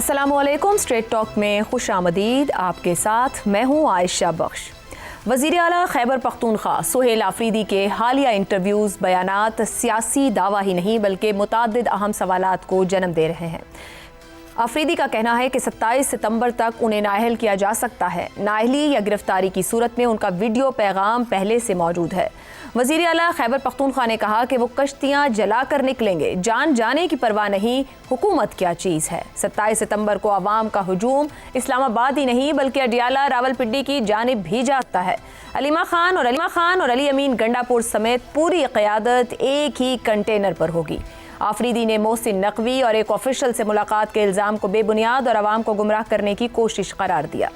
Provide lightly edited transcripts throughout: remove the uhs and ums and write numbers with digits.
अस्सलामुअलैकुम। Straight talk में खुश आमदीद। आपके साथ मैं हूँ आयशा बख्श। वज़ीर आला खैबर पख्तूनख्वा सुहेल आफरीदी के हालिया इंटरव्यूज़ बयानात सियासी दावा ही नहीं बल्कि मुतअद्दिद अहम सवालात को जन्म दे रहे हैं। आफरीदी का कहना है कि 27 सितंबर तक उन्हें नाअहल किया जा सकता है। नाअहली या गिरफ्तारी की सूरत में उनका वीडियो पैगाम पहले से मौजूद है। वज़ीर आला खैबर पख्तूनख्वा ने कहा कि वो कश्तियाँ जला कर निकलेंगे, जान जाने की परवाह नहीं, हुकूमत क्या चीज़ है। 27 सितंबर को अवाम का हुजूम इस्लामाबाद ही नहीं बल्कि अडियाला रावलपिंडी की जानिब भी जाता है। अलीमा खान और अली अमीन गंडापुर समेत पूरी क़यादत एक ही कंटेनर पर होगी। आफरीदी ने मोहसिन नकवी और एक ऑफिशियल से मुलाकात के इल्ज़ाम को बेबुनियाद और आवाम को गुमराह करने की कोशिश करार दिया।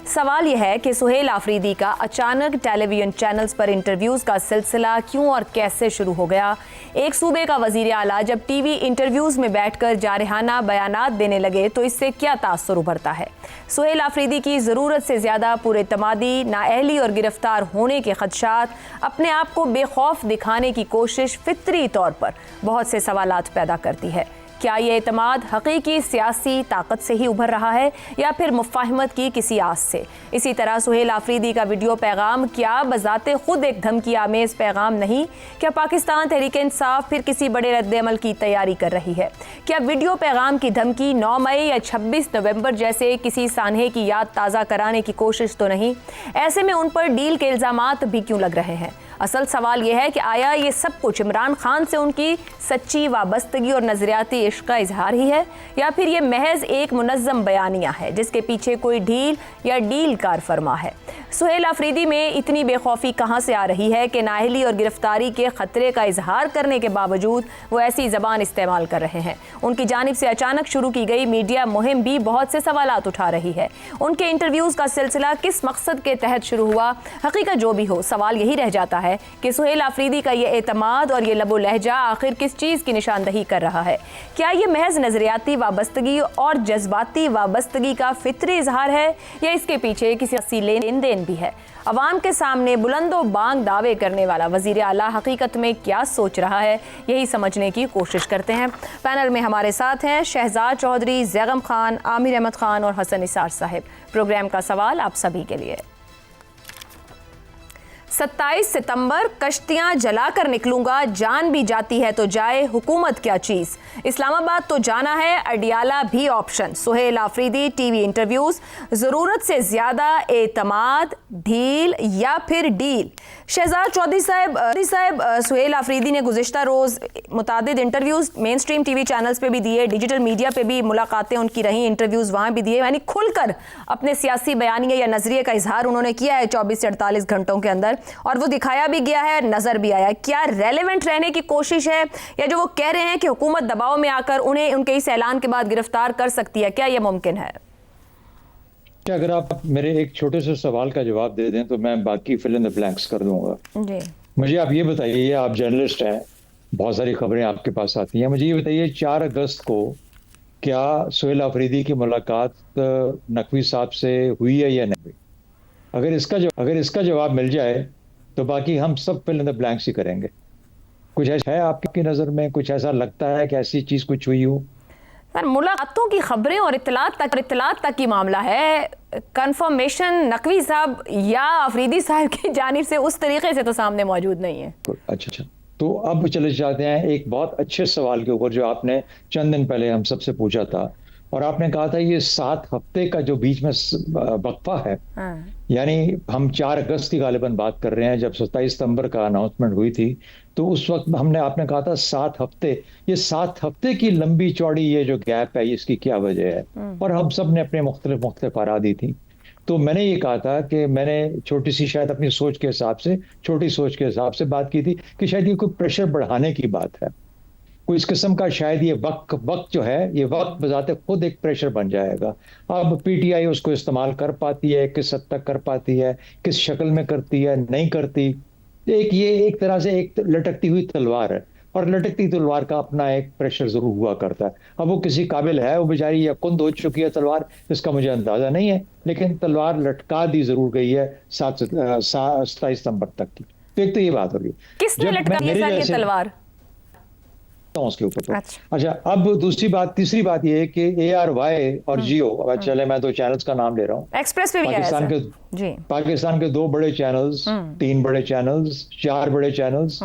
सवाल यह है कि सुहेल आफरीदी का अचानक टेलीविजन चैनल्स पर इंटरव्यूज़ का सिलसिला क्यों और कैसे शुरू हो गया। एक सूबे का वज़ीर आला जब टीवी इंटरव्यूज़ में बैठकर जारहाना बयानात देने लगे तो इससे क्या तासुर उभरता है। सुहेल आफरीदी की ज़रूरत से ज़्यादा पुरएतमादी, नाअहली और गिरफ्तार होने के खदशात, अपने आप को बेखौफ दिखाने की कोशिश फितरी तौर पर बहुत से सवालात पैदा करती है। क्या ये एतमाद हकीकी सियासी ताकत से ही उभर रहा है या फिर मुफाहमत की किसी आस से। इसी तरह सुहेल आफरीदी का वीडियो पैगाम क्या बजाते खुद एक धमकी आमेज पैगाम नहीं। क्या पाकिस्तान तहरीक इंसाफ फिर किसी बड़े रद्द-ए-अमल की तैयारी कर रही है। क्या वीडियो पैगाम की धमकी 9 मई या 26 नवंबर जैसे किसी सानहे की याद ताज़ा कराने की कोशिश तो नहीं। ऐसे में उन पर डील के इल्ज़ामात भी क्यों लग रहे हैं। असल सवाल यह है कि आया ये सब कुछ इमरान खान से उनकी सच्ची वाबस्तगी और नज़रियाती इश्क का इजहार ही है या फिर ये महज एक मुनज़्ज़म बयानिया है जिसके पीछे कोई ढील या डील कार फरमा है। सुहेल आफरीदी में इतनी बेखौफी कहाँ से आ रही है कि नाअहली और गिरफ्तारी के ख़तरे का इजहार करने के बावजूद वो ऐसी ज़बान इस्तेमाल कर रहे हैं। उनकी जानिब से अचानक शुरू की गई मीडिया मुहिम भी बहुत से सवालात उठा रही है। उनके इंटरव्यूज़ का सिलसिला किस मकसद के तहत शुरू हुआ। हकीकत जो भी हो, सवाल यही रह जाता है कि सुहेल आफरीदी का ये एतमाद और ये लबो लहजा आखिर किस चीज़ की निशानदही कर रहा है। क्या ये महज नज़रियाती वाबस्तगी और जज्बाती वाबस्तगी का फितरी इजहार है या इसके पीछे किसी लेन देन भी है। अवाम के सामने बुलंदो बांग दावे करने वाला वज़ीर आला हकीकत में क्या सोच रहा है, यही समझने की कोशिश करते हैं। पैनल में हमारे साथ हैं शहजाद चौधरी, जैगम खान, आमिर अहमद खान और हसन निसार साहिब। प्रोग्राम का सवाल आप सभी के लिए। 27 सितंबर कश्तियां जलाकर निकलूंगा, जान भी जाती है तो जाए, हुकूमत क्या चीज़। इस्लामाबाद तो जाना है, अडियाला भी option. Suhail Afridi TV interviews, ज़रूरत से ज़्यादा एतमाद, ढील या फिर डील। शहजाद चौधरी साहब, सुहेल आफरीदी ने गुज़िश्ता रोज़ मुतादिद interviews mainstream TV channels पे भी दिए, डिजिटल मीडिया पे भी मुलाकातें उनकी रहीं, इंटरव्यूज़ वहाँ भी दिए, यानी खुलकर अपने सियासी बयानिए या नज़रिए का इजहार उन्होंने किया है 24 से 48 घंटों के अंदर, और वो दिखाया भी गया है, नजर भी आया। क्या रेलेवेंट रहने की कोशिश है या जो वो कह रहे हैं कि हुकूमत दबाव में आकर उन्हें उनके इस ऐलान के बाद गिरफ्तार कर सकती है, क्या यह मुमकिन है? क्या अगर आप मेरे एक छोटे से सवाल का जवाब दे दें तो मैं बाकी फिल इन द ब्लैंक्स कर दूंगा। जी मुझे आप ये बताइए, आप जर्नलिस्ट हैं, बहुत सारी खबरें आपके पास आती हैं, मुझे ये बताइए 4 अगस्त को क्या सुहेल आफरीदी की मुलाकात नकवी साहब से हुई है या नहीं? अगर इसका जवाब मिल जाए तो बाकी हम सब फिल इन द ब्लैंक्स ही करेंगे। कुछ ऐसा है आपकी नज़र में, कुछ ऐसा लगता है कि ऐसी चीज़ कुछ हुई हो? सर, मुलाकातों की खबरें और इत्तलात तक की मामला है। कंफर्मेशन नकवी साहब या आफरीदी साहब की जानिब से उस तरीके से तो सामने मौजूद नहीं है। अच्छा, तो अब चले जाते हैं एक बहुत अच्छे सवाल के ऊपर जो आपने चंद दिन पहले हम सबसे पूछा था, और आपने कहा था ये 7 हफ्ते का जो बीच में वक्फा है, यानी हम 4 अगस्त की गालिबन बात कर रहे हैं जब 27 सितंबर का अनाउंसमेंट हुई थी, तो उस वक्त आपने कहा था 7 हफ्ते। ये 7 हफ्ते की लंबी चौड़ी ये जो गैप है, इसकी क्या वजह है? और हम सब ने अपने मुख्तलिफ आरा दी थी। तो मैंने ये कहा था कि मैंने छोटी सी शायद अपनी सोच के हिसाब से बात की थी कि शायद ये कोई प्रेशर बढ़ाने की बात है, कोई इस किस्म का शायद ये वक्त जो है, ये वक्त बजाते खुद एक प्रेशर बन जाएगा। अब पीटीआई उसको इस्तेमाल कर पाती है, किस हद तक कर पाती है, किस शक्ल में करती है, नहीं करती। ये एक तरह से एक लटकती हुई तलवार है, और लटकती तलवार का अपना एक प्रेशर जरूर हुआ करता है। अब वो किसी काबिल है, वो बेचारी या कुंद हो चुकी है तलवार, इसका मुझे अंदाजा नहीं है, लेकिन तलवार लटका दी जरूर गई है 27 सितंबर तक की। तो एक तो ये बात होगी, किसने लटका दी ये तलवार? हूँ उसके ऊपर तो। अच्छा, अब तीसरी बात ये है कि ARY और जियो, चले मैं तो चैनल्स का नाम ले रहा हूँ, एक्सप्रेस पे भी पाकिस्तान के 2 बड़े चैनल्स, 3 बड़े चैनल्स, 4 बड़े चैनल्स,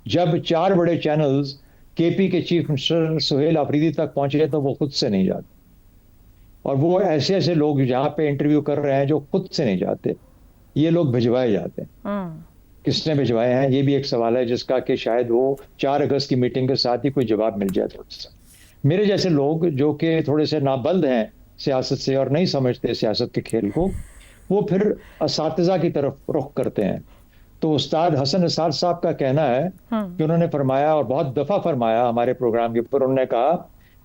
जब 4 बड़े चैनल्स KP के चीफ मिनिस्टर सुहेल अफरीदी तक पहुंचे तो वो खुद से नहीं जाते। और वो ऐसे ऐसे लोग जहां पे इंटरव्यू कर रहे हैं जो खुद से नहीं जाते, ये लोग भिजवाए जाते हैं। किसने भिजवाए हैं, ये भी एक सवाल है जिसका कि शायद वो 4 अगस्त की मीटिंग के साथ ही कोई जवाब मिल जाए। थोड़ा सा मेरे जैसे लोग जो कि थोड़े से नाबल्द हैं सियासत से और नहीं समझते सियासत के खेल को, वो फिर असातिज़ा की तरफ रुख करते हैं। तो उस्ताद हसन निसार साहब का कहना है कि उन्होंने फरमाया, और बहुत दफा फरमाया हमारे प्रोग्राम के ऊपर, उन्होंने कहा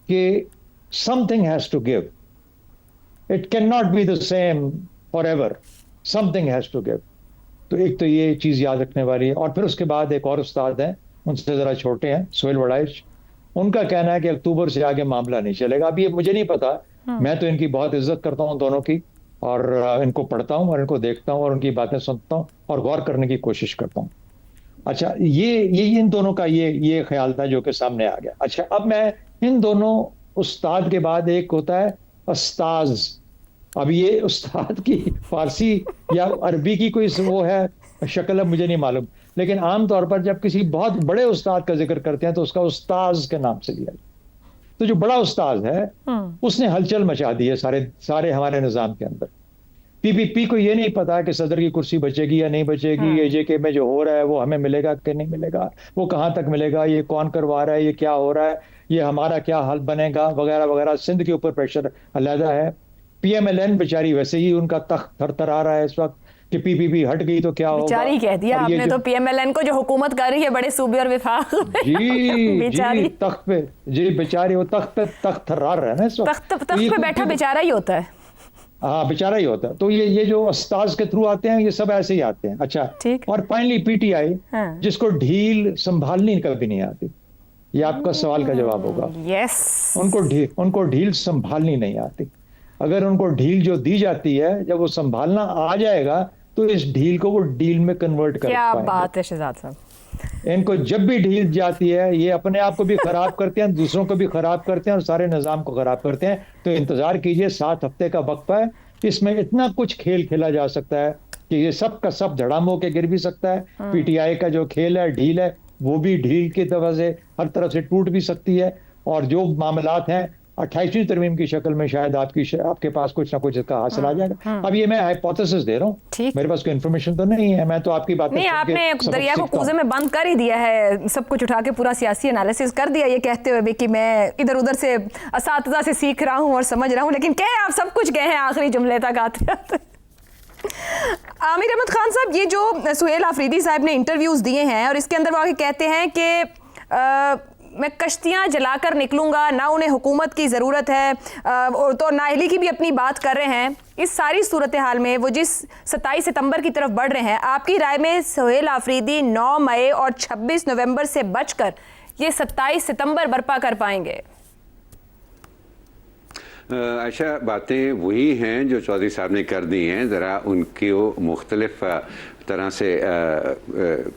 कि something has to give, it can not be the same forever, something has to give. तो एक तो ये चीज याद रखने वाली है। और फिर उसके बाद एक और उस्ताद हैं, उनसे जरा छोटे हैं, सुहेल वड़ाइश, उनका कहना है कि अक्टूबर से आगे मामला नहीं चलेगा। अब ये मुझे नहीं पता, मैं तो इनकी बहुत इज्जत करता हूं दोनों की, और इनको पढ़ता हूं और इनको देखता हूं और उनकी बातें सुनता हूं और गौर करने की कोशिश करता हूं। अच्छा, ये इन दोनों का ये ख्याल था जो कि सामने आ गया। अच्छा, अब मैं इन दोनों उस्ताद के बाद एक होता है उस्ताज। अब ये उस्ताद की फारसी या अरबी की कोई वो है शक्ल, अब मुझे नहीं मालूम, लेकिन आमतौर पर जब किसी बहुत बड़े उस्ताद का जिक्र करते हैं तो उसका उस्ताज के नाम से लिया। तो जो बड़ा उस्ताद है उसने हलचल मचा दी है सारे हमारे निजाम के अंदर। PPP को ये नहीं पता कि सदर की कुर्सी बचेगी या नहीं बचेगी, AJK में जो हो रहा है वो हमें मिलेगा कि नहीं मिलेगा, वो कहाँ तक मिलेगा, ये कौन करवा रहा है, ये क्या हो रहा है, ये हमारा क्या हाल बनेगा, वगैरह वगैरह। सिंध के ऊपर प्रेशर अलहदा है। PMLN बेचारी वैसे ही उनका तख्त थरथरा रहा है इस वक्त कि PPP हट गई तो क्या होगा। बेचारी कह दिया आपने तो PMLN को, जो हुकूमत कर रही है बड़े सूबे और विफाक में। जी तख्त पे, जी बेचारी वो तख्त थर्रा रहा है ना इस वक्त। तख्त पे बैठा बेचारा ही होता है। हाँ, बेचारा ही होता है। तो ये जो उस्ताद के थ्रू आते हैं, ये सब ऐसे ही आते हैं। अच्छा, और फाइनली PTI, जिसको ढील संभालनी कभी नहीं आती, ये आपका सवाल का जवाब होगा। यस, उनको ढील संभालनी नहीं आती। अगर उनको ढील जो दी जाती है, जब वो संभालना आ जाएगा तो इस ढील को वो डील में कन्वर्ट कर क्या बात है शहजाद साहब। इनको जब भी ढील जाती है, ये अपने आप को भी खराब करते हैं, दूसरों को भी खराब करते हैं और सारे निजाम को खराब करते हैं। तो इंतजार कीजिए, 7 हफ्ते का वक्फा है, इसमें इतना कुछ खेल खेला जा सकता है कि ये सब का सब धड़ाम होके गिर भी सकता है। PTI का जो खेल है, ढील है, वो भी ढील की तरफ से हर तरफ से टूट भी सकती है। और जो मामलात हैं 28वीं तरमीम की शक्ल में शायद आपके पास कुछ ना कुछ इसका हासिल आ जाएगा। अब ये मैं हाइपोथेसिस दे रहा हूँ, मेरे पास कोई इन्फॉर्मेशन तो नहीं है, मैं तो आपकी बात नहीं, आपने दरिया को कूजे में बंद कर ही दिया है, सब कुछ उठा के पूरा सियासी एनालिसिस कर दिया, ये कहते हुए भी कि मैं इधर उधर से असातिज़ा से सीख रहा हूँ और समझ रहा हूँ, लेकिन क्या आप सब कुछ गए हैं आखिरी जुमले तक आते आते। आमिर अहमद खान साहब, ये जो सुहेल अफरीदी साहब ने इंटरव्यूज दिए हैं और इसके अंदर वो आगे कहते हैं कि मैं कश्तियाँ जलाकर निकलूंगा, ना उन्हें हुकूमत की ज़रूरत है, और तो नाअहली की भी अपनी बात कर रहे हैं। इस सारी सूरत हाल में वो जिस 27 सितंबर की तरफ बढ़ रहे हैं, आपकी राय में सुहेल अफरीदी 9 मई और 26 नवंबर से बचकर ये 27 सितंबर बर्पा कर पाएंगे? अच्छा, बातें वही हैं जो चौधरी साहब ने कर दी हैं, ज़रा उनकी मुख्तलिफ तरह से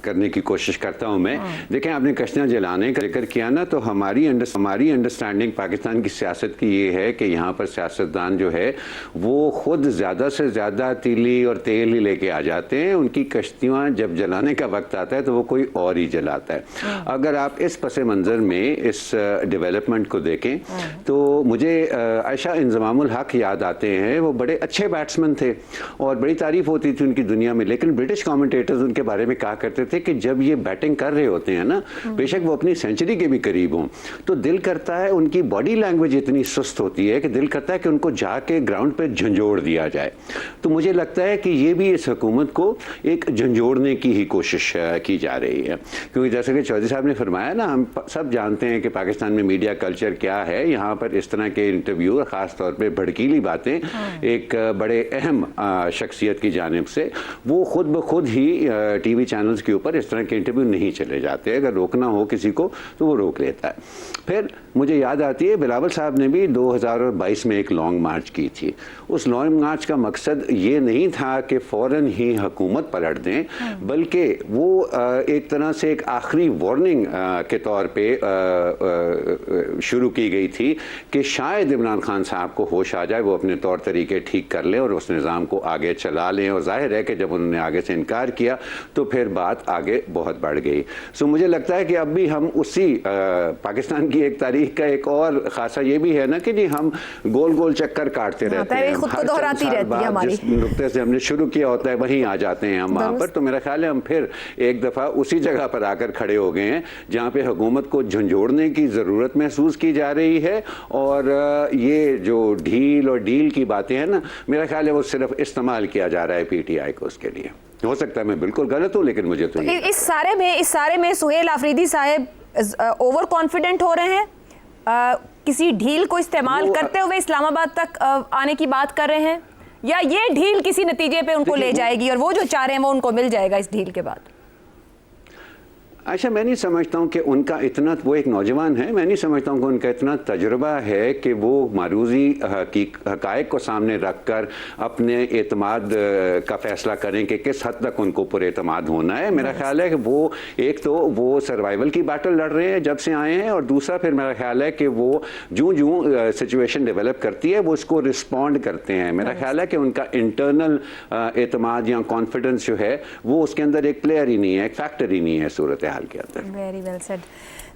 करने की कोशिश करता हूं मैं। देखें, आपने कश्तियाँ जलाने का जिक्र किया ना, तो हमारी अंडरस्टैंडिंग पाकिस्तान की सियासत की ये है कि यहाँ पर सियासतदान जो है वो खुद ज़्यादा से ज़्यादा तीली और तेल ही लेके आ जाते हैं। उनकी कश्तियाँ जब जलाने का वक्त आता है तो वो कोई और ही जलाता है। अगर आप इस पस मंज़र में इस डेवलपमेंट को देखें तो मुझे आयशा इंज़मामुल हक याद आते हैं। वो बड़े अच्छे बैट्समैन थे और बड़ी तारीफ होती थी उनकी दुनिया में, लेकिन ब्रिटिश कमेंटेटर्स उनके बारे में कहा करते थे कि जब ये बैटिंग कर रहे होते हैं ना, बेशक वो अपनी सेंचुरी के भी करीब हों, तो दिल करता है, उनकी बॉडी लैंग्वेज इतनी सुस्त होती है कि दिल करता है कि उनको जाके ग्राउंड पे झंझोड़ दिया जाए। तो मुझे लगता है कि ये भी इस हुकूमत को एक झंझोड़ने की ही कोशिश की जा रही है, क्योंकि जैसे कि चौधरी साहब ने फरमाया ना, हम सब जानते हैं कि पाकिस्तान में मीडिया कल्चर क्या है। यहाँ पर इस तरह के इंटरव्यू, ख़ास तौर पर भड़कीली बातें एक बड़े अहम शख्सियत की जानिब से, वो खुद ब खुद ही टीवी चैनल्स के ऊपर इस तरह के इंटरव्यू नहीं चले जाते। अगर रोकना हो किसी को तो वो रोक लेता है। फिर मुझे याद आती है बिलावल साहब ने भी 2022 में एक लॉन्ग मार्च की थी। उस लॉन्ग मार्च का मकसद ये नहीं था कि फ़ौरन ही हुकूमत पलट दें, बल्कि वो एक तरह से एक आखिरी वार्निंग के तौर पे शुरू की गई थी कि शायद इमरान खान साहब को होश आ जाए, वो अपने तौर तरीके ठीक कर लें और उस निज़ाम को आगे चला लें। और जाहिर है कि जब उन्होंने आगे से इनकार किया तो फिर बात आगे बहुत बढ़ गई। सो मुझे लगता है कि अब भी हम उसी पाकिस्तान की एक तारीख का एक और ख़ासा ये भी है ना कि जी हम गोल गोल चक्कर काटते रहते हैं, खुद को दोहराती रहती है हमारी। जिस नुक्ते से हमने शुरू किया होता है वहीं आ जाते हैं हम वहाँ पर। तो मेरा ख्याल है हम फिर एक दफ़ा उसी जगह पर आकर खड़े हो गए हैं जहाँ पे हुकूमत को झंझोड़ने की ज़रूरत महसूस की जा रही है। और ये जो ढील और डील की बातें हैं ना, मेरा ख्याल है वो सिर्फ इस्तेमाल किया जा रहा है PTI को उसके लिए। हो सकता है मैं बिल्कुल गलत हूँ, लेकिन मुझे तो इस सारे में सुहेल आफरीदी साहब ओवर कॉन्फिडेंट हो रहे हैं, किसी ढील को इस्तेमाल करते हुए इस्लामाबाद तक आने की बात कर रहे हैं, या ये ढील किसी नतीजे पे उनको ले जाएगी और वो जो चाह रहे हैं वो उनको मिल जाएगा इस ढील के बाद? अच्छा, मैं नहीं समझता हूँ कि उनका इतना, वो एक नौजवान है, मैं नहीं समझता हूँ कि उनका इतना तजुर्बा है कि वो मारूजी हक़ाइक़ को सामने रख कर अपने एतमाद का फ़ैसला करें कि किस हद तक उनको पुरएतमाद होना है। मेरा ख्याल है कि वो एक तो वो सर्वाइवल की बैटल लड़ रहे हैं जब से आए हैं, और दूसरा फिर मेरा ख्याल है कि वो जूँ सिचुएशन डेवलप करती है वो उसको रिस्पॉन्ड करते हैं। मेरा ख्याल है कि उनका इंटरनल एतमाद या कॉन्फिडेंस जो है वो उसके अंदर एक प्लेयर ही नहीं है, एक फैक्टर ही नहीं है सूरत के अंदर। वेरी वेल सेड,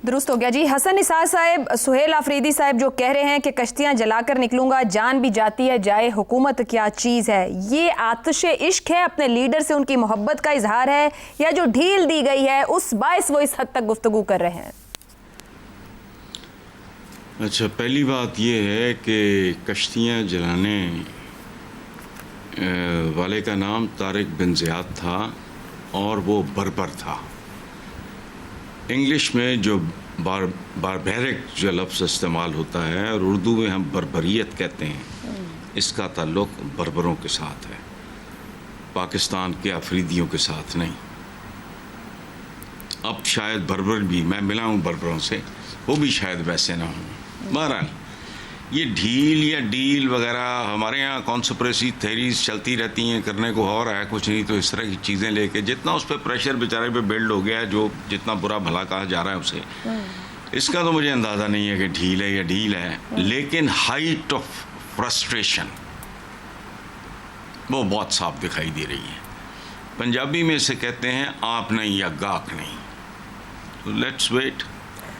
दुरुस्त हो गया जी। हसन निसार साहब, सुहेल आफरीदी साहब जो कह रहे हैं कि कश्तियां जलाकर निकलूंगा, जान भी जाती है जाए हुकूमत क्या चीज़ है, ये आतिशे इश्क है, अपने लीडर से उनकी मोहब्बत का इजहार है, या जो ढील दी गई है उस बायस वो इस हद तक गुफ्तगू कर रहे हैं? अच्छा, पहली बात ये है कि कश्तियां जलाने वाले का नाम तारिक बिन ज़ियाद था और वो बर्बर था। इंग्लिश में जो बारबेरिक जो लफ्ज़ इस्तेमाल होता है और उर्दू में हम बर्बरियत कहते हैं, इसका ताल्लुक़ बर्बरों के साथ है, पाकिस्तान के अफरीदियों के साथ नहीं। अब शायद बर्बर भी, मैं मिला हूँ बर्बरों से, वो भी शायद वैसे ना हों। बहरहाल ये ढील या डील वगैरह हमारे यहाँ कॉन्स्पिरेसी थेरीज चलती रहती हैं, करने को हो रहा है कुछ नहीं, तो इस तरह की चीज़ें लेके जितना उस पर प्रेशर बेचारे पे बिल्ड हो गया है, जो जितना बुरा भला कहा जा रहा है उसे, इसका तो मुझे अंदाज़ा नहीं है कि ढील है या डील है, लेकिन हाइट ऑफ फ्रस्ट्रेशन वो बहुत साफ दिखाई दे रही है। पंजाबी में इसे कहते हैं आप नहीं या गाक नहीं। तो लेट्स वेट,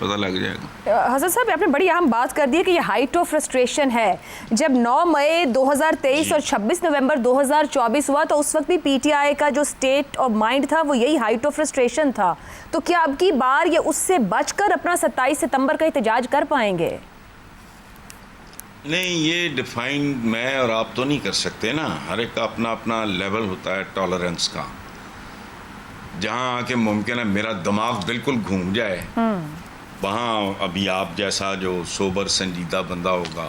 पता लग जाएगा। हसन साहब, आपने बड़ी अहम बात कर दी है कि ये हाइट ऑफ फ्रस्ट्रेशन है। जब 9 मई 2023 और 26 नवंबर 2024 हुआ तो उस वक्त भी PTI का जो स्टेट ऑफ माइंड था वो यही हाइट ऑफ फ्रस्ट्रेशन था। तो क्या अब की बार ये उससे बचकर अपना 27 सितंबर का एहतजाज कर पाएंगे? नहीं, ये डिफाइन मैं और आप तो नहीं कर सकते ना, हर एक का अपना अपना लेवल होता है टॉलरेंस का। जहाँ आके मुमकिन है मेरा दिमाग बिल्कुल घूम जाए, वहाँ अभी आप जैसा जो सोबर संजीदा बंदा होगा,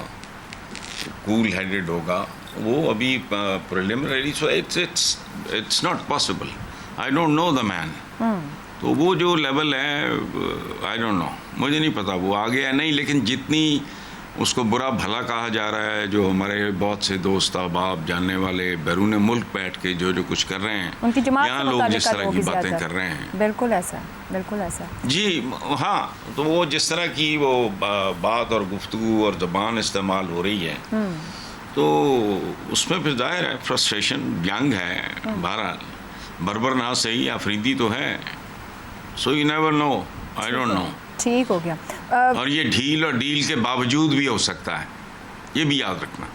कूल हेडेड होगा, वो अभी preliminary, so it's not possible. I don't know the man. तो वो जो लेवल है, आई डोंट नो, मुझे नहीं पता वो आगे है नहीं, लेकिन जितनी उसको बुरा भला कहा जा रहा है, जो हमारे बहुत से दोस्त अहबाब जानने वाले बैरून मुल्क बैठ के जो जो कुछ कर रहे हैं, यहाँ लोग जिस तरह की बातें कर रहे हैं, बिल्कुल ऐसा, बिल्कुल ऐसा जी हाँ। तो वो जिस तरह की वो बात और गुफ्तगू और ज़बान इस्तेमाल हो रही है, तो उसमें फिर जाहिर है फ्रस्ट्रेशन यंग है। बहरहाल बर्बर ना सही, अफरीदी तो है, so you never know, I don't know. ठीक हो गया। और ये ढील और डील के बावजूद भी हो सकता है, ये भी याद रखना।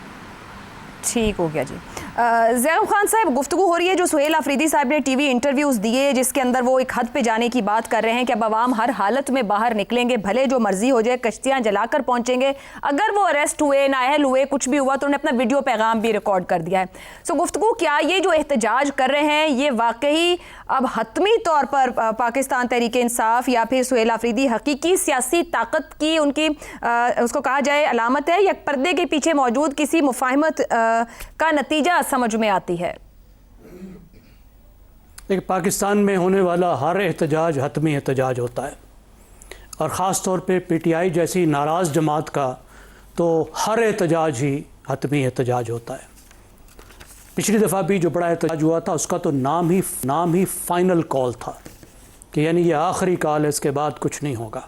ठीक हो गया जी। ज़ैनब खान साहब, गुफ्तगू हो रही है जो सुहेल आफरीदी साहब ने टीवी इंटरव्यूज़ दिए, जिसके अंदर वो एक हद पे जाने की बात कर रहे हैं कि अब आवाम हर हालत में बाहर निकलेंगे, भले जो मर्जी हो जाए, कश्तियाँ जलाकर पहुँचेंगे, अगर वो अरेस्ट हुए, नाअहल हुए, कुछ भी हुआ तो उन्होंने अपना वीडियो पैगाम भी रिकॉर्ड कर दिया है। सो गुफ्तगू, क्या ये जो एहतजाज कर रहे हैं ये वाकई अब हतमी तौर पर पाकिस्तान तहरीक इंसाफ या फिर सुहेल आफरीदी हकीकी सियासी ताकत की उनकी उसको कहा जाए अलामत है, या पर्दे के पीछे मौजूद किसी मुफाहमत का नतीजा समझ में आती है? देखिए, पाकिस्तान में होने वाला हर एहतजाज हतमी एहतजाज होता है, और ख़ास तौर पे पीटीआई जैसी नाराज़ जमात का तो हर एहतजाज ही हतमी एहतजाज होता है। पिछली दफ़ा भी जो बड़ा एहतजाज हुआ था उसका तो नाम ही फ़ाइनल कॉल था कि यानी ये आखिरी कॉल है, इसके बाद कुछ नहीं होगा।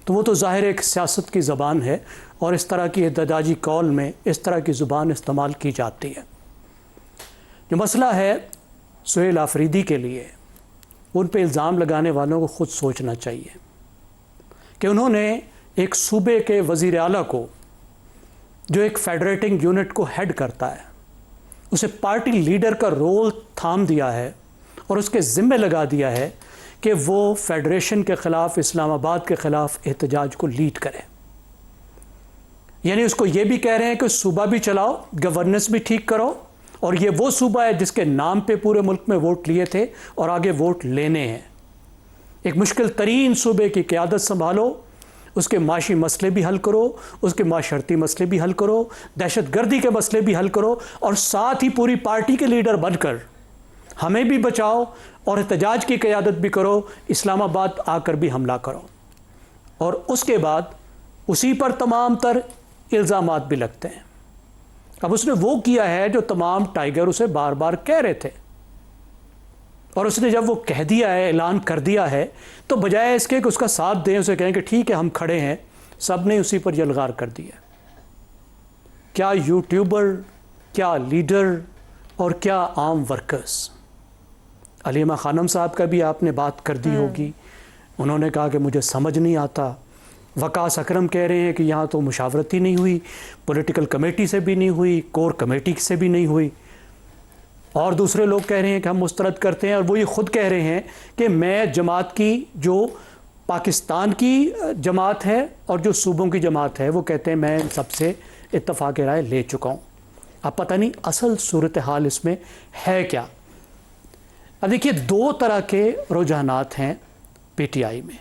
तो वो तो ज़ाहिर एक सियासत की ज़बान है, और इस तरह की एहतजाजी कॉल में इस तरह की ज़ुबान इस्तेमाल की जाती है। जो मसला है सुहेल आफरीदी के लिए, उन पे इल्ज़ाम लगाने वालों को ख़ुद सोचना चाहिए कि उन्होंने एक सूबे के वज़ीर आला को, जो एक फेडरेटिंग यूनिट को हेड करता है, उसे पार्टी लीडर का रोल थाम दिया है और उसके ज़िम्मे लगा दिया है कि वो फेडरेशन के ख़िलाफ़, इस्लामाबाद के ख़िलाफ़ एहतजाज को लीड करे। यानी उसको ये भी कह रहे हैं कि सूबा भी चलाओ, गवर्नेंस भी ठीक करो, और ये वो सूबा है जिसके नाम पे पूरे मुल्क में वोट लिए थे और आगे वोट लेने हैं। एक मुश्किल तरीन सूबे की क़यादत संभालो, उसके माशी मसले भी हल करो, उसके माशरती मसले भी हल करो, दहशतगर्दी के मसले भी हल करो, और साथ ही पूरी पार्टी के लीडर बनकर हमें भी बचाओ और एहतजाज की क़यादत भी करो, इस्लामाबाद आकर भी हमला करो। और उसके बाद उसी पर तमाम तर इल्ज़ामात भी लगते हैं। अब उसने वो किया है जो तमाम टाइगर उसे बार बार कह रहे थे, और उसने जब वो कह दिया है, ऐलान कर दिया है, तो बजाय इसके कि उसका साथ दें, उसे कहें कि ठीक है हम खड़े हैं, सब ने उसी पर यलगार कर दिया। क्या यूट्यूबर, क्या लीडर और क्या आम वर्कर्स। अलीमा खानम साहब का भी आपने बात कर दी होगी, उन्होंने कहा कि मुझे समझ नहीं आता। वकास अकरम कह रहे हैं कि यहाँ तो मुशावरत ही नहीं हुई, पॉलिटिकल कमेटी से भी नहीं हुई, कोर कमेटी से भी नहीं हुई, और दूसरे लोग कह रहे हैं कि हम मुस्तरद करते हैं। और वो ये ख़ुद कह रहे हैं कि मैं जमात की, जो पाकिस्तान की जमात है और जो सूबों की जमात है, वो कहते हैं मैं सबसे इत्तफ़ाक़ राय ले चुका हूँ। अब पता नहीं असल सूरत हाल इसमें है क्या। अब देखिए, दो तरह के रुझानात हैं पीटीआई में।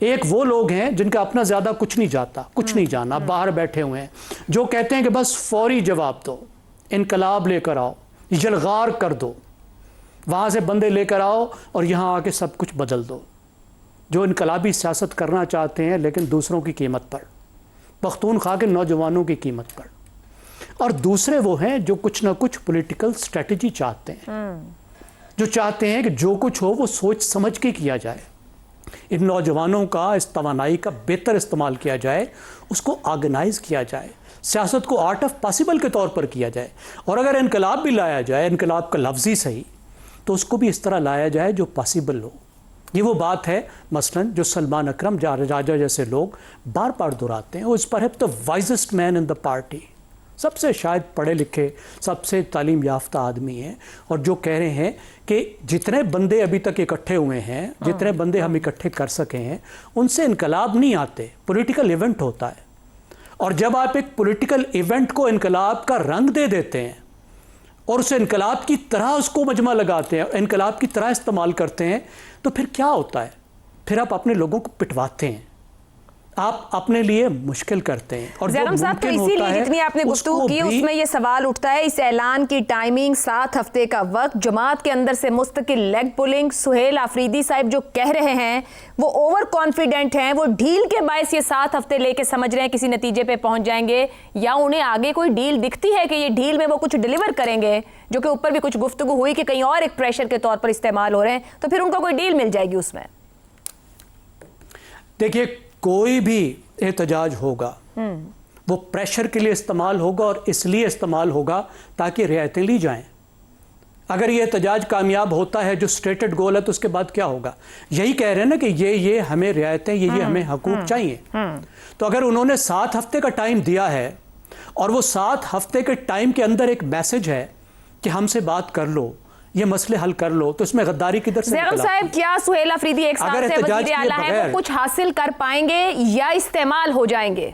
एक वो लोग हैं जिनका अपना ज़्यादा कुछ नहीं जाता, कुछ नहीं जाना, बाहर बैठे हुए हैं, जो कहते हैं कि बस फौरी जवाब दो, इनकलाब लेकर आओ, यलगार कर दो, वहाँ से बंदे लेकर आओ और यहाँ आके सब कुछ बदल दो। जो इनकलाबी सियासत करना चाहते हैं, लेकिन दूसरों की कीमत पर, पख्तूनख्वा के नौजवानों की कीमत पर। और दूसरे वो हैं जो कुछ ना कुछ पॉलिटिकल स्ट्रेटजी चाहते हैं, जो चाहते हैं कि जो कुछ हो वो सोच समझ के किया जाए, इन नौजवानों का, इस तवानाई का बेहतर इस्तेमाल किया जाए, उसको ऑर्गेनाइज़ किया जाए, सियासत को आर्ट ऑफ पॉसिबल के तौर पर किया जाए। और अगर इनकलाब भी लाया जाए, इनकलाब का लफ्ज़ ही सही, तो उसको भी इस तरह लाया जाए जो पॉसिबल हो। ये वो बात है मसलन जो सलमान अकरम राजा जैसे लोग बार बार दोहराते हैं। वो इस पर है the wisest man in the party, सबसे शायद पढ़े लिखे, सबसे तालीम याफ्ता आदमी हैं, और जो कह रहे हैं कि जितने बंदे अभी तक इकट्ठे हुए हैं, जितने बंदे हम इकट्ठे कर सके हैं, उनसे इनकलाब नहीं आते, पॉलिटिकल इवेंट होता है। और जब आप एक पॉलिटिकल इवेंट को इनकलाब का रंग दे देते हैं और उसे इनकलाब की तरह उसको मजमा लगाते हैं, इनकलाब की तरह इस्तेमाल करते हैं, तो फिर क्या होता है? फिर आप अपने लोगों को पिटवाते हैं, आप अपने लिए मुश्किल करते हैं। और ज़ैनब साहब, तो इसीलिए जितनी आपने गुफ्तगू की उसमें ये सवाल उठता है, इस ऐलान की टाइमिंग, 7 हफ्ते का वक्त, जमात के अंदर से मुस्तकिल लेग पुलिंग, सुहेल आफरीदी साहब जो कह रहे हैं वो ओवर कॉन्फिडेंट हैं, वो डील के बायस ये 7 हफ्ते लेके समझ रहे हैं किसी नतीजे पे पहुंच जाएंगे, या उन्हें आगे कोई डील दिखती है कि ये डील में वो कुछ डिलीवर करेंगे, जो कि ऊपर भी कुछ गुफ्तगू हुई कि कहीं और एक प्रेशर के तौर पर इस्तेमाल हो रहे हैं, तो फिर उनको कोई डील मिल जाएगी उसमें? देखिए, कोई भी एहतजाज होगा वो प्रेशर के लिए इस्तेमाल होगा, और इसलिए इस्तेमाल होगा ताकि रियायतें ली जाएं। अगर ये एहतजाज कामयाब होता है, जो स्टेटेड गोल है, तो उसके बाद क्या होगा? यही कह रहे हैं ना कि ये हमें रियायतें, ये हमें हकूक चाहिए। तो अगर उन्होंने 7 हफ्ते का टाइम दिया है और वो 7 हफ्ते के टाइम के अंदर एक मैसेज है कि हमसे बात कर लो, ये मसले हल कर लो, तो इसमें गद्दारी किधर से? ज़ैनब साहब, क्या सुहेल आफरीदी एक साल से वज़ीर आला है, वो कुछ हासिल कर पाएंगे या इस्तेमाल हो जाएंगे?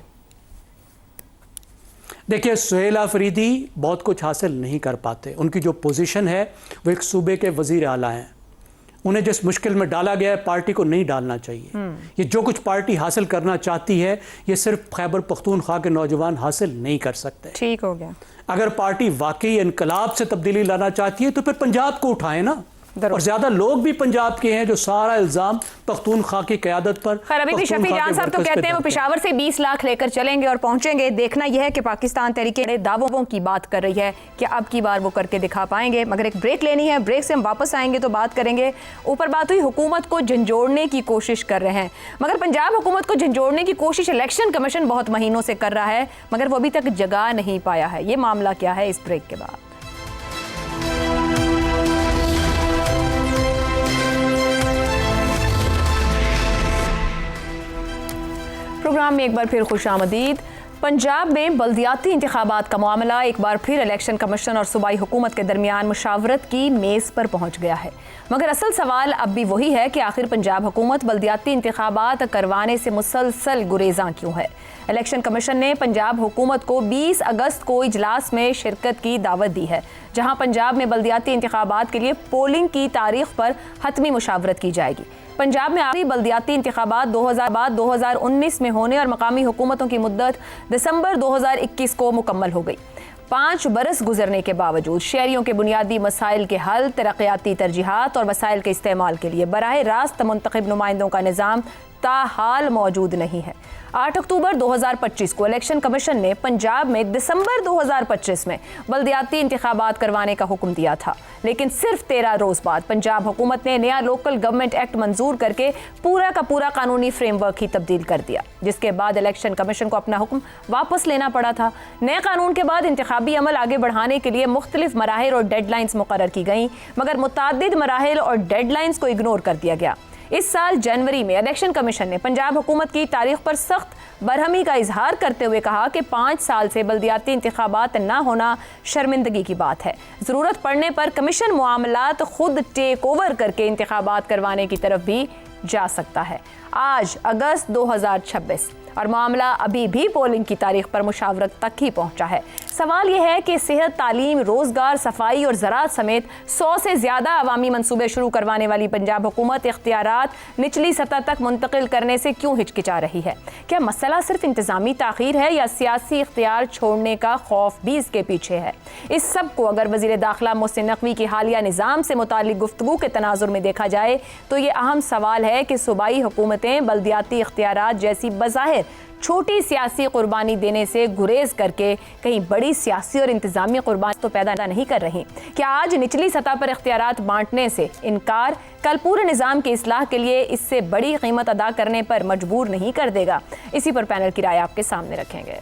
देखिए, सुहेल आफरीदी बहुत कुछ हासिल नहीं कर पाते। उनकी जो पोजीशन है वो एक सूबे के वज़ीर आला हैं। उन्हें जिस मुश्किल में डाला गया है, पार्टी को नहीं डालना चाहिए। ये जो कुछ पार्टी हासिल करना चाहती है, ये सिर्फ खैबर पख्तूनख्वा के नौजवान हासिल नहीं कर सकते। ठीक हो गया। अगर पार्टी वाकई इनकलाब से तब्दीली लाना चाहती है तो फिर पंजाब को उठाएं ना, और ज्यादा लोग भी पंजाब के हैं जो सारा इल्जाम पख्तूनख्वा की क़यादत पर। खैर, अभी भी शफीक जान साहब तो कहते हैं वो पेशावर से 20 लाख लेकर चलेंगे और पहुंचेंगे। देखना यह है कि पाकिस्तान तहरीके ने दावों की बात कर रही है कि अब की बार वो करके दिखा पाएंगे। मगर एक ब्रेक लेनी है, ब्रेक से हम वापस आएंगे तो बात करेंगे। ऊपर बात हुई हुकूमत को झंझोड़ने की कोशिश कर रहे हैं, मगर पंजाब हुकूमत को झंझोड़ने की कोशिश इलेक्शन कमीशन बहुत महीनों से कर रहा है, मगर वो अभी तक जगा नहीं पाया है। ये मामला क्या है, इस ब्रेक के बाद। प्रोग्राम में एक बार फिर खुशामदीद। पंजाब में बल्दियाती इंतखाबात का मामला एक बार फिर इलेक्शन कमीशन और सूबाई हुकूमत के दरमियान मुशावरत की मेज़ पर पहुंच गया है, मगर असल सवाल अब भी वही है कि आखिर पंजाब हुकूमत बल्दियाती इंतखाबात करवाने से मुसलसल गुरेज़ां क्यों है। इलेक्शन कमीशन ने पंजाब हुकूमत को 20 अगस्त को इजलास में शिरकत की दावत दी है, जहां पंजाब में बल्दियाती इंतखाबात के लिए पोलिंग की तारीख पर हतमी मुशावरत की जाएगी। पंजाब में आखिरी बल्दियाती इंतखाबात 2019 में होने और मकामी हुकूमतों की मुद्दत दिसंबर 2021 को मुकम्मल हो गई। 5 बरस गुजरने के बावजूद शहरियों के बुनियादी मसाइल के हल, तरक्याती तरजीहात और वसाइल के इस्तेमाल के लिए बराह रास्त मुंतखब नुमाइंदों का निज़ाम ताहाल मौजूद नहीं है। 8 अक्टूबर 2025 को इलेक्शन कमीशन ने पंजाब में दिसंबर 2025 में बल्दियाती इंतखाबात करवाने का हुक्म दिया था, लेकिन सिर्फ 13 रोज बाद पंजाब हुकूमत ने नया लोकल गवर्नमेंट एक्ट मंजूर करके पूरा का पूरा कानूनी फ्रेमवर्क ही तब्दील कर दिया, जिसके बाद इलेक्शन कमीशन को अपना हुक्म वापस लेना पड़ा था। नए कानून के बाद इंतखाबी अमल आगे बढ़ाने के लिए मुख्तलिफ मराहिल और डेडलाइंस मुकर्रर की गई, मगर मुताद्दिद मराहिल और डेडलाइंस को इग्नोर कर दिया गया। इस साल जनवरी में इलेक्शन कमीशन ने पंजाब हुकूमत की तारीख पर सख्त बरहमी का इजहार करते हुए कहा कि 5 साल से बल्दियाती इंतखाबात ना होना शर्मिंदगी की बात है। ज़रूरत पड़ने पर कमीशन मामलात खुद टेक ओवर करके इंतखाबात करवाने की तरफ भी जा सकता है। आज अगस्त 2026 और मामला अभी भी पोलिंग की तारीख पर मुशावरत तक ही पहुंचा है। सवाल यह है कि सेहत, तालीम, रोजगार, सफाई और ज़राअत समेत 100 से ज़्यादा अवामी मंसूबे शुरू करवाने वाली पंजाब हुकूमत इख्तियारात निचली सतह तक मुंतकिल करने से क्यों हिचकिचा रही है? क्या मसला सिर्फ इंतजामी ताख़ीर है या सियासी इख्तियार छोड़ने का खौफ भी इसके पीछे है? इस सब को अगर वज़ीर दाखिला मोहसिन नकवी की हालिया निज़ाम से मुताल्लिक़ गुफ्तगू के तनाजुर में देखा जाए तो ये अहम सवाल है कि सूबाई हुकूमतें बल्दियाती इख्तियारात जैसी बज़ाहिर छोटी सियासी कुर्बानी देने से गुरेज करके कहीं बड़ी सियासी और इंतजामी कुर्बानी तो पैदा नहीं कर रही। क्या आज निचली सतह पर इख्तियारात बांटने से इनकार कल पूरे निज़ाम की इस्लाह के लिए इससे बड़ी कीमत अदा करने पर मजबूर नहीं कर देगा? इसी पर पैनल की राय आपके सामने रखेंगे।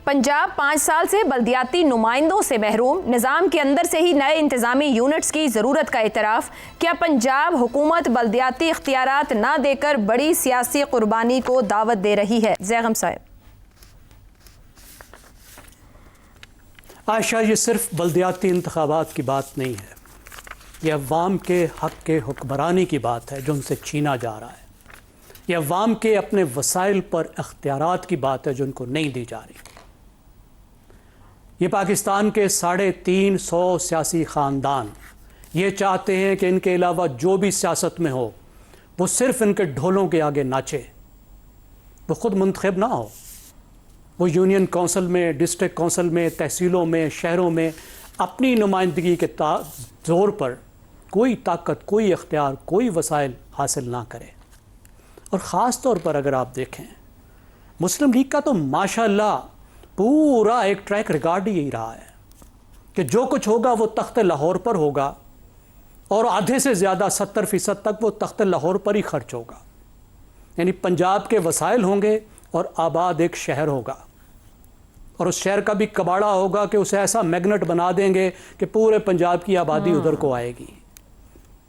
पंजाब 5 साल से बल्दियाती नुमाइंदों से महरूम, निज़ाम के अंदर से ही नए इंतजामी यूनिट्स की ज़रूरत का इतराफ़। क्या पंजाब हुकूमत बल्दियाती इख्तियारात ना देकर बड़ी सियासी कुर्बानी को दावत दे रही है? जैगम साहब। आयशा, ये सिर्फ बल्दियाती इंतखाबात की बात नहीं है, यह अवाम के हक़ के हुक्मरानी की बात है जो उनसे छीना जा रहा है। यह अवाम के अपने वसाइल पर इख्तियारात की बात है जो उनको नहीं दी जा रही। ये पाकिस्तान के 350 सियासी ख़ानदान ये चाहते हैं कि इनके अलावा जो भी सियासत में हो वो सिर्फ इनके ढोलों के आगे नाचे, वो ख़ुद मुंतखब ना हो, वो यूनियन काउंसिल में, डिस्ट्रिक्ट काउंसिल में, तहसीलों में, शहरों में अपनी नुमाइंदगी के ज़ोर पर कोई ताकत, कोई इख्तियार, कोई वसाइल हासिल ना करे। और ख़ास तौर पर अगर आप देखें मुस्लिम लीग का तो माशाअल्लाह पूरा एक ट्रैक रिकॉर्ड ही यही रहा है कि जो कुछ होगा वो तख्त लाहौर पर होगा और आधे से ज़्यादा 70% तक वो तख्त लाहौर पर ही खर्च होगा। यानी पंजाब के वसाइल होंगे और आबाद एक शहर होगा और उस शहर का भी कबाड़ा होगा कि उसे ऐसा मैग्नेट बना देंगे कि पूरे पंजाब की आबादी उधर को आएगी।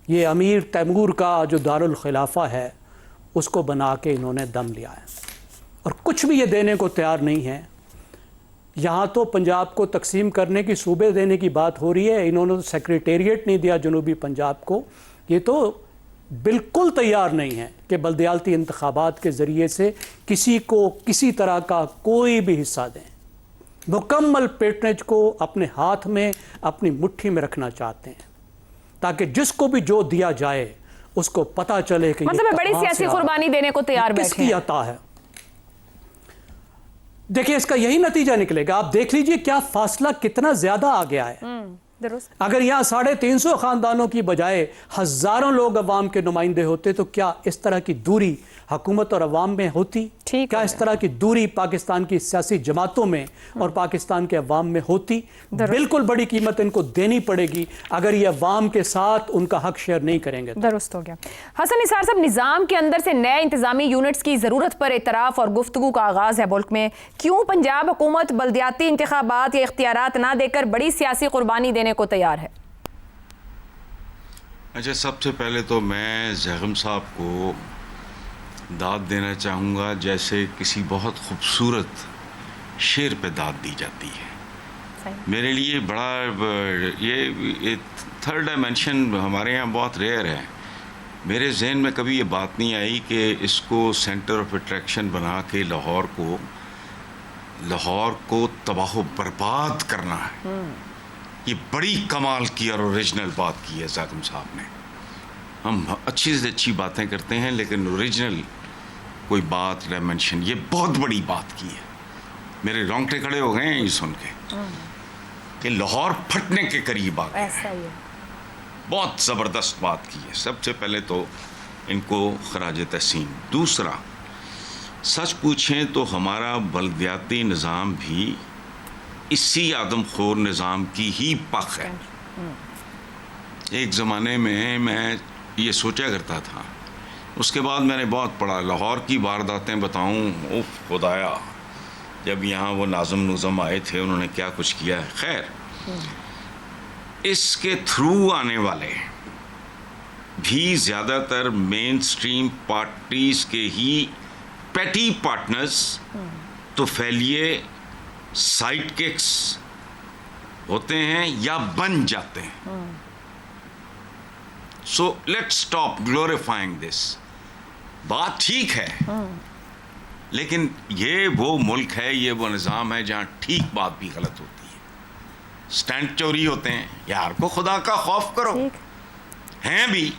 ये अमीर तैमूर का जो दारुल खिलाफा है उसको बना के इन्होंने दम लिया है और कुछ भी ये देने को तैयार नहीं है। यहाँ तो पंजाब को तकसीम करने की, सूबे देने की बात हो रही है, इन्होंने तो सेक्रेटेरिएट नहीं दिया जनूबी पंजाब को। ये तो बिल्कुल तैयार नहीं है कि बल्दियाती इंतखाबात के ज़रिए से किसी को किसी तरह का कोई भी हिस्सा दें। मुकम्मल पेटनेज को अपने हाथ में, अपनी मुट्ठी में रखना चाहते हैं ताकि जिसको भी जो दिया जाए उसको पता चले कि मतलब बड़ी सियासी कुर्बानी देने को तैयार बैठे हैं। आता है। देखिए इसका यही नतीजा निकलेगा। आप देख लीजिए क्या फासला कितना ज्यादा आ गया है। दुरुस्त। अगर यहाँ 350 खानदानों की बजाय हजारों लोग अवाम के नुमाइंदे होते तो क्या इस तरह की दूरी हुकूमत और अवाम में होती? क्या इस तरह की दूरी पाकिस्तान की सियासी जमातों में और पाकिस्तान के अवाम में होती? बिल्कुल बड़ी कीमत इनको देनी पड़ेगी अगर ये अवाम के साथ उनका हक शेयर नहीं करेंगे। दुरुस्त हो गया। हसन निसार साहब, निज़ाम के अंदर से नए इंतजामी यूनिट्स की ज़रूरत पर एतराफ़ और गुफ्तगू का आगाज़ है मुल्क में। क्यों पंजाब हुकूमत बल्दियाती इंतखाबात या इख्तियारात ना देकर बड़ी सियासी कुर्बानी देने को तैयार है? अच्छा, सबसे पहले तो मैं ज़ैगम साहब को दाद देना चाहूँगा जैसे किसी बहुत खूबसूरत शेर पे दाद दी जाती है। मेरे लिए बड़ा ये थर्ड डायमेंशन हमारे यहाँ बहुत रेयर है। मेरे जहन में कभी ये बात नहीं आई कि इसको सेंटर ऑफ अट्रैक्शन बना के लाहौर को तबाह बर्बाद करना है। ये बड़ी कमाल की और ओरिजिनल बात की है ज़ैगम साहब ने। हम अच्छी से अच्छी बातें करते हैं लेकिन ओरिजिनल कोई बात डायमेंशन, ये बहुत बड़ी बात की है। मेरे रोंगटे खड़े हो गए हैं ये सुन के कि लाहौर फटने के करीब आ गया ऐसा ही है। बहुत ज़बरदस्त बात की है। सबसे पहले तो इनको खराज तहसीन। दूसरा, सच पूछें तो हमारा बल्दियाती निज़ाम भी इसी आदमखोर निज़ाम की ही पख है। एक ज़माने में मैं ये सोचा करता था, उसके बाद मैंने बहुत पढ़ा। लाहौर की वारदातें बताऊं, उफ खुदाया, जब यहाँ वो नाज़म नुज़म आए थे उन्होंने क्या कुछ किया है। खैर, इसके थ्रू आने वाले भी ज़्यादातर मेन स्ट्रीम पार्टीज़ के ही पैटी पार्टनर्स तो फैलिए साइड किक्स होते हैं या बन जाते हैं। So let's stop glorifying this. बात ठीक है लेकिन ये वो मुल्क है, ये वो निज़ाम है जहाँ ठीक बात भी गलत होती है। स्टैंड चोरी होते हैं, यार को खुदा का खौफ करो। हैं भी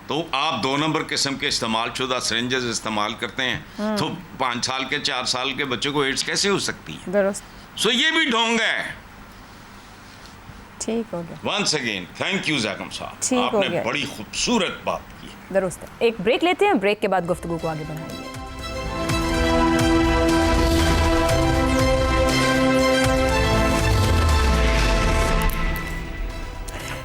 तो आप 2 नंबर किस्म के इस्तेमाल शुदा सिरिंजेस इस्तेमाल करते हैं तो 5 साल के 4 साल के बच्चों को एड्स कैसे हो सकती है? सो ये भी ढोंग है। ठीक हो गया। Once again thank you Zaigham साहब, ठीक हो आपने गया। बड़ी खूबसूरत बात की। दुरुस्त है। एक ब्रेक लेते हैं, ब्रेक के बाद गुफ्तगू को आगे बढ़ाएंगे।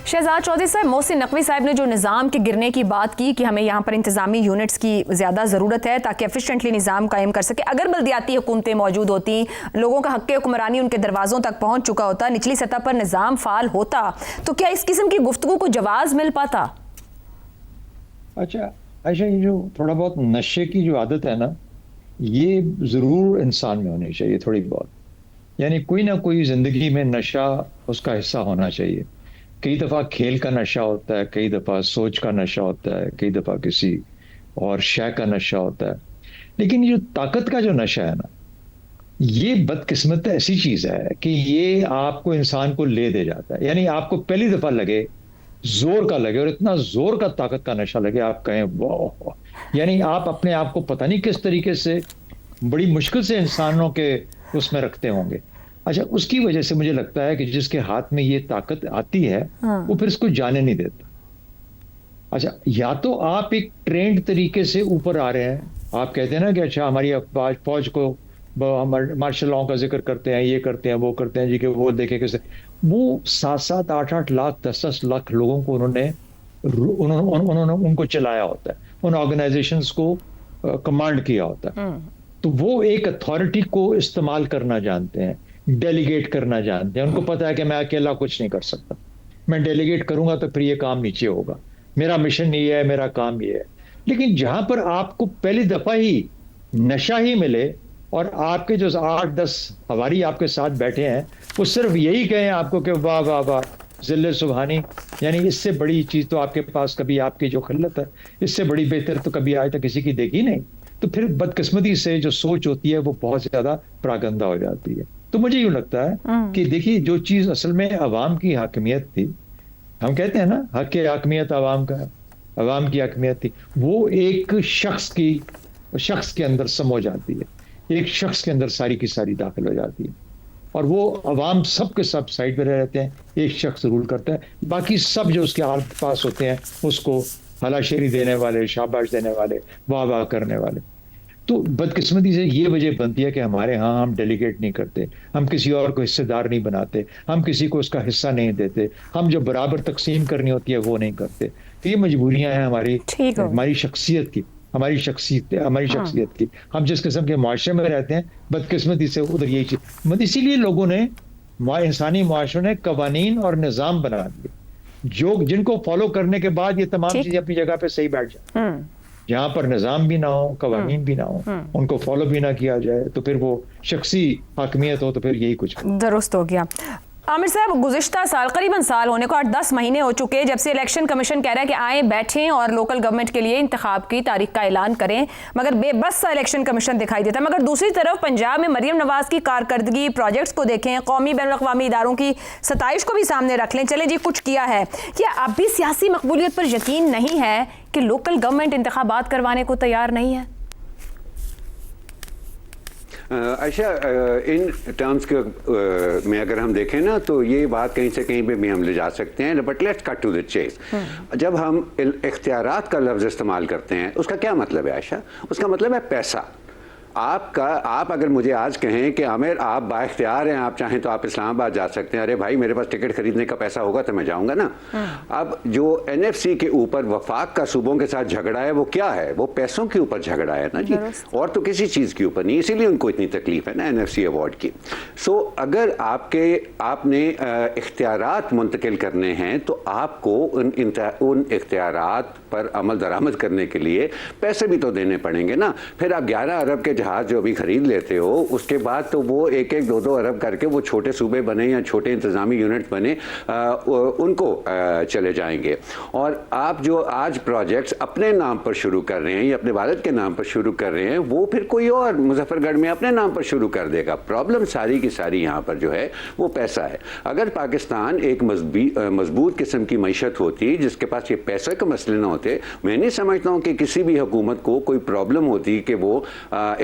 शहजाद चौधरी साहब, मोहसिन नकवी साहब ने जो निज़ाम के गिरने की बात की कि हमें यहाँ पर इंतज़ामी यूनिट्स की ज़्यादा ज़रूरत है ताकि एफिशिएंटली निज़ाम कायम कर सके। अगर बल्दियाती हुकूमतें मौजूद होती, लोगों का हक़ हुक्मरानी उनके दरवाज़ों तक पहुँच चुका होता, निचली सतह पर निज़ाम फ़ाल होता, तो क्या इस किस्म की गुफ्तगू को जवाज़ मिल पाता? अच्छा आयशा, ये जो थोड़ा बहुत नशे की जो आदत है ना, ये ज़रूर इंसान में होनी चाहिए थोड़ी बहुत। यानी कोई ना कोई ज़िंदगी में नशा उसका हिस्सा होना चाहिए। कई दफ़ा खेल का नशा होता है, कई दफ़ा सोच का नशा होता है, कई दफ़ा किसी और शय का नशा होता है। लेकिन ये ताकत का जो नशा है ना, ये बदकिस्मत ऐसी चीज़ है कि ये आपको इंसान को ले दे जाता है। यानी आपको पहली दफ़ा लगे, जोर का लगे, और इतना जोर का ताकत का नशा लगे, आप कहें वाह, यानी आप अपने आप को पता नहीं किस तरीके से बड़ी मुश्किल से इंसानों के उसमें रखते होंगे। अच्छा, उसकी वजह से मुझे लगता है कि जिसके हाथ में ये ताकत आती है वो फिर इसको जाने नहीं देता। अच्छा, या तो आप एक ट्रेंड तरीके से ऊपर आ रहे हैं, आप कहते हैं ना कि अच्छा हमारी फौज को मार्शल लॉ का जिक्र करते हैं, ये करते हैं, वो करते हैं जी, कि वो देखे कैसे वो 7-7, 8-8 लाख, 10-10 लाख लोगों को उन्होंने उनको चलाया होता है, उन ऑर्गेनाइजेशंस को कमांड किया होता है। तो वो एक अथॉरिटी को इस्तेमाल करना जानते हैं, डेलीगेट करना जानते हैं। उनको पता है कि मैं अकेला कुछ नहीं कर सकता, मैं डेलीगेट करूंगा तो फिर ये काम नीचे होगा, मेरा मिशन ये है, मेरा काम ये है। लेकिन जहां पर आपको पहली दफा ही नशा ही मिले और आपके जो 8-10 हवारी आपके साथ बैठे हैं वो सिर्फ यही कहें आपको कि वाह वाह वाह जिल्ले सुबहानी, यानी इससे बड़ी चीज तो आपके पास कभी, आपकी जो खिल्लत है इससे बड़ी बेहतर तो कभी आज तक किसी की देखी नहीं, तो फिर बदकिस्मती से जो सोच होती है वो बहुत ज्यादा प्रागंदा हो जाती है। तो मुझे यूं लगता है कि देखिए, जो चीज असल में अवाम की हाकिमियत थी, हम कहते हैं ना हक की हाकिमियत अवाम का है, अवाम की हाकिमियत थी, वो एक शख्स के अंदर सम हो जाती है, एक शख्स के अंदर सारी की सारी दाखिल हो जाती है। और वो अवाम सब के सब साइड पे रहते हैं, एक शख्स रूल करता है, बाकी सब जो उसके पास होते हैं उसको हलाशेरी देने वाले, शाबाश देने वाले, वाह वाह करने वाले। तो बदकिस्मती से ये वजह बनती है कि हमारे यहाँ हम डेलीगेट नहीं करते, हम किसी और को हिस्सेदार नहीं बनाते, हम किसी को उसका हिस्सा नहीं देते, हम जो बराबर तकसीम करनी होती है वो नहीं करते। तो ये मजबूरियां हैं हमारी शख्सियत की, हमारी शख्सियत की। हम जिस किस्म के मुआशरे में रहते हैं, बदकिस्मती से उधर यही चीज, मतलब इसीलिए लोगों ने, इंसानी मुआशरों ने कवानीन और निज़ाम बना दिए जिनको फॉलो करने के बाद ये तमाम चीजें अपनी जगह पे सही बैठ जाए। जहाँ पर निज़ाम भी ना हो, कवानीन भी ना हो, उनको फॉलो भी ना किया जाए, तो फिर वो शख्सी हाकमियत हो, तो फिर यही कुछ दुरुस्त हो गया। आमिर साहब, गुज़िश्ता साल, करीबन साल होने को 8-10 महीने हो चुके जब से इलेक्शन कमीशन कह रहा है कि आए बैठें और लोकल गवर्नमेंट के लिए इंतखाब की तारीख का ऐलान करें, मगर बेबस सा इलेक्शन कमीशन दिखाई देता है। मगर दूसरी तरफ पंजाब में मरीम नवाज की कारकर्दगी, प्रोजेक्ट्स को देखें, कौमी बैनुल-अक़वामी इदारों की सताइश को भी सामने रख लें, चलें जी कुछ किया है, क्या अब भी सियासी मकबूलियत पर यकीन नहीं है कि लोकल गवर्नमेंट इंतखाबात करवाने को तैयार नहीं है? आयशा, इन टर्म्स के में अगर हम देखें ना, तो ये बात कहीं से कहीं पे भी हम ले जा सकते हैं, but let's cut to the chase. जब हम इख्तियारात का लफ्ज़ इस्तेमाल करते हैं, उसका क्या मतलब है आयशा? उसका मतलब है पैसा। आप अगर मुझे आज कहें कि आमिर आप बाइख्तियार हैं, आप चाहें तो आप इस्लामाबाद जा सकते हैं, अरे भाई मेरे पास टिकट खरीदने का पैसा होगा तो मैं जाऊंगा ना। अब जो NFC के ऊपर वफाक का सूबों के साथ झगड़ा है, वो क्या है? वो पैसों के ऊपर झगड़ा है ना जी, और तो किसी चीज़ के ऊपर नहीं। इसीलिए उनको इतनी तकलीफ है ना NFC अवार्ड की। सो अगर आपने इख्तियारात मुंतकिल करने हैं, तो आपको उन इख्तियारात पर अमल दरामद करने के लिए पैसे भी तो देने पड़ेंगे ना। फिर आप 11 अरब के जहाज जो अभी खरीद लेते हो, उसके बाद तो वो 1-1, 2-2 अरब करके वो छोटे सूबे बने या छोटे इंतजामी यूनिट बने, उनको चले जाएंगे। और आप जो आज प्रोजेक्ट्स अपने नाम पर शुरू कर रहे हैं या अपने वालिद के नाम पर शुरू कर रहे हैं, वो फिर कोई और मुजफ्फरगढ़ में अपने नाम पर शुरू कर देगा। प्रॉब्लम सारी की सारी यहाँ पर जो है वो पैसा है। अगर पाकिस्तान एक मजबूत किस्म की मईशत होती जिसके पास ये पैसे के मसले ना होते, मैं नहीं समझता हूँ कि किसी भी हुकूमत को कोई प्रॉब्लम होती कि वो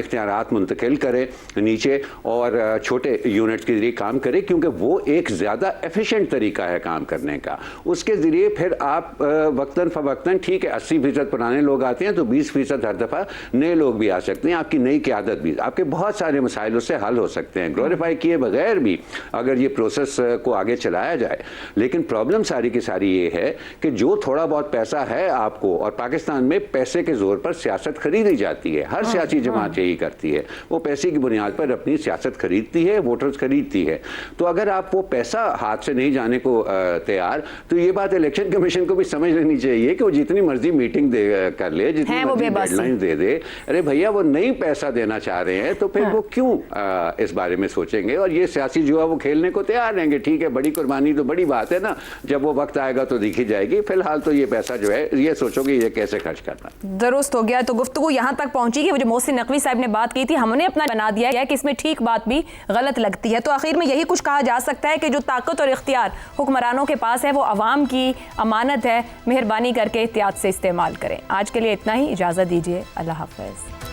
इख्तियारात मुंतकिल करे नीचे और छोटे यूनिट्स के जरिए काम करे, क्योंकि वो एक ज़्यादा एफिशिएंट तरीका है काम करने का। उसके ज़रिए फिर आप वक्तन फ़वक्तन, ठीक है 80% पुराने लोग आते हैं तो 20% हर दफ़ा नए लोग भी आ सकते हैं। आपकी नई क़यादत भी, आपके बहुत सारे मसाइल उससे हल हो सकते हैं ग्लोरीफाई किए बगैर भी, अगर ये प्रोसेस को आगे चलाया जाए। लेकिन प्रॉब्लम सारी की सारी ये है कि जो थोड़ा बहुत पैसा है आपको, और पाकिस्तान में पैसे के ज़ोर पर सियासत खरीदी जाती है, हर सियासी जमात यही करती है, वो पैसे की बुनियाद पर अपनी सियासत खरीदती है, वोटर्स खरीदती है। तो अगर आप वो पैसा हाथ से नहीं जाने को तैयार, तो ये बात इलेक्शन कमीशन को भी समझ लेनी चाहिए कि वो जितनी मर्जी मीटिंग कर ले, जितनी मर्जी डेडलाइन दे दे, अरे भैया वो नहीं पैसा देना चाह रहे हैं तो फिर वो क्यों इस बारे में सोचेंगे? और ये सियासी जुआ वो खेलने को तैयार रहेंगे। ठीक है, बड़ी कुर्बानी तो बड़ी बात है ना, जब वो वक्त आएगा तो दिखी जाएगी। फिलहाल तो ये पैसा जो है ये सोचोगे ये कैसे खर्च करना। दुरुस्त हो गया। तो गुफ्तगू यहाँ तक पहुंची कि वो जो मोहसिन नकवी साहब ने बात की थी, हमने अपना बना दिया है कि इसमें ठीक बात भी गलत लगती है। तो आखिर में यही कुछ कहा जा सकता है कि जो ताकत और इख्तियार हुक्मरानों के पास है वो अवाम की अमानत है, मेहरबानी करके एहतियात से इस्तेमाल करें। आज के लिए इतना ही, इजाज़त दीजिए, अल्लाह हाफ़िज़।